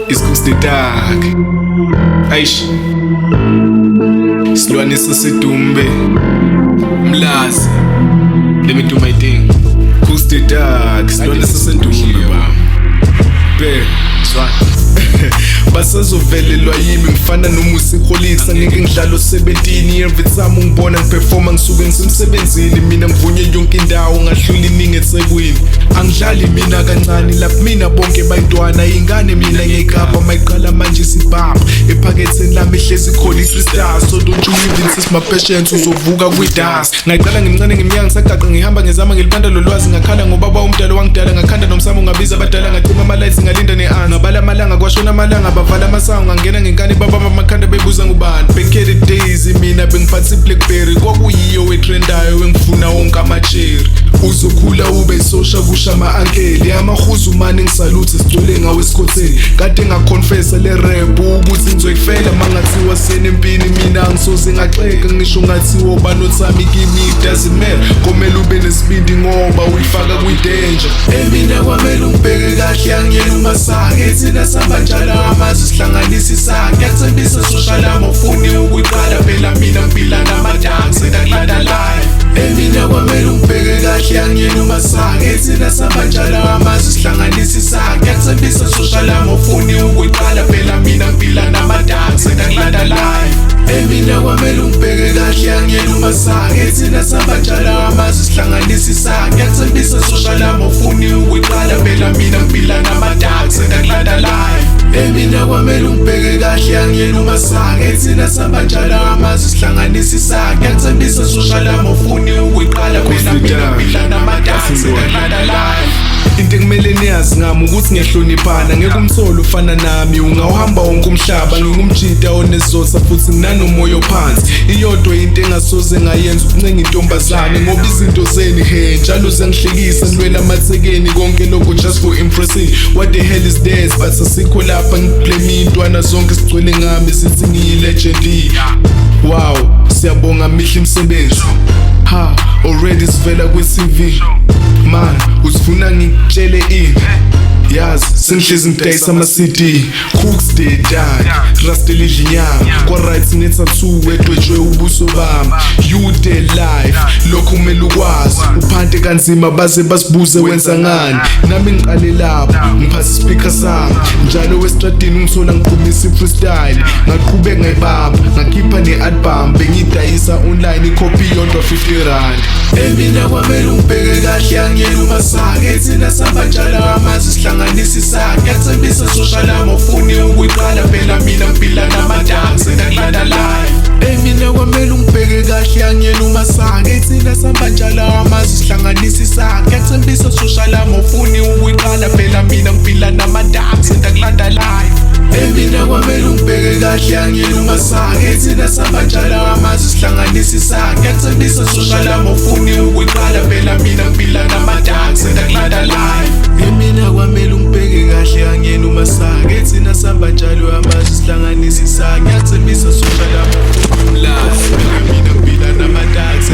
Isikustetak Aish Silwane sasedumbe Mlazi Let me do my thing Kustetak Silwane sasedumbe ba Be Swan basazovelelwa yimi ngifana nomusi Kholisa ngeke ngidlalo 17 every time ungibona ngiperforma ngisuke ngisemsebenzini mina ngivunywe yonke indawo ngahlula iningi eThekwini angidlali mina kancane lapha mina bonke bayintwana ingane mina ngekapa mayiqala manje sibhapha ephaketheni lami ihlezi khona i-crystal so don't you even test my patience uzovuka kwi-dust ngayiqala ngimncane ngiminyaka ngisagaqa ngihamba ngezama ngilibanda lolwazi ngakhala ngobaba umdala wangidala ngakhanda nomsamo ngabiza abadala ngacima amalights ngalinda ne-an ngabala amalanga kwashona amalanga bavala amasango ngangena ngenkani baba bamakhanda bebuza ngubani bekele days mina bengiphatha i-Blackberry kwakuyiyo wetrendayo engifuna wonke ama-cherry uzokhula ube sosha kusha ama-ankeli amahuzumane ngisaluthe sigcwele ngawo esikhotheni kade ngakonfessa le rap ukuthi ngizoyifela mangathiwa senempini mina angisoze ngaxeka ngisho ngathiwa ubanothami kimi doesn't matter komele ube nesibindi ngoba uyifaka kwi-danger emina kwamele ungibheke kahle angiyena umasake thina sihamba njalo amazi sihlanganisa isake kuyakuthembisa social lami ufuni ukuyiqala phela mina ngiphila namadansi ndakulanda live emina kwamele ungibheke kahle angiyena umasake thina sihamba njalo amazi sihlanganisa isake kuyakuthembisa social lami ufuni ukuyiqala phela mina ngiphila namadansi ndakulanda live emina kwamele ungibheke kahle angiyena umasake thina sihamba njalo amazi sihlanganisa isake kuyakuthembisa social lami ufuni ukuyiqala phela mina ngiphila namadansi ndakulanda live emina kwamele ungibheke kahle angiyena umasake thina sihamba njalo amazi sihlanganisa isake kuyakuthembisa social lami ufuni ukuyiqala phela mina ngiphila namadansi ndakulanda live into ekumele niyazi ngami ukuthi ngiyahloniphana ngeke umtholo ufana nami ungawuhamba wonke umhlaba ngingumjida onesizotha futhi nginanomoya ophansi iyodwa into engasoze ngayenza ukuncenga intombazane ngoba izinto zeni njalo zengihlekisa nilwela amathekeni konke lokho just for impressing what the hell is this but asikho lapha ngiblame intwana zonke sigcwele ngami sithi ngiyilegend wow siyabonga mihle imisebenzi already sivela kwi-TV man usifuna ngikutshele ini yazi sengihlezi ngidayisa ama-CD cooks the dad rastela idlinyama kwa-right nethathu wedwetshwe ubuso bami you the life lokho kumele ukwazi uphante kanzima baze basibuze wenza ngani nami ngiqale lapho ngiphatha ispeaker sami njalo westradini ngithola ngiqhumisa i-freestyle ngaqhubeka ngayibamba ngakhipha ne-album bengidayisa online icopy yodwa 50 rand emina kwamele ungibheke kahle angiyena umasake thina sihamba njalo amazi sihlanganisa isake kuyakuthembisa social lami ufuni ukuyiqala phela mina ngiphila namadansi ndakulanda live emina kwamele ungibheke kahle angiyena umasake thina sihamba njalo amazi sihlanganisa isake kuyakuthembisa social lami ufuni ukuyiqala phela mina ngiphila namadansi ndakulanda live emina kwamele ungibheke kahle angiyena umasake thina sihamba njalo amazi sihlanganisa isake kuyakuthembisa social lami ufuni ukuyiqala phela mina ngiphila namadansi ndakulanda live emina kwamele ungibheke kahle angiyena umasake thina sihamba njalo amazi sihlanganisa isake kuyakuthembisa social lami ufuni ukuyiqala phela mina ngiphila namadansi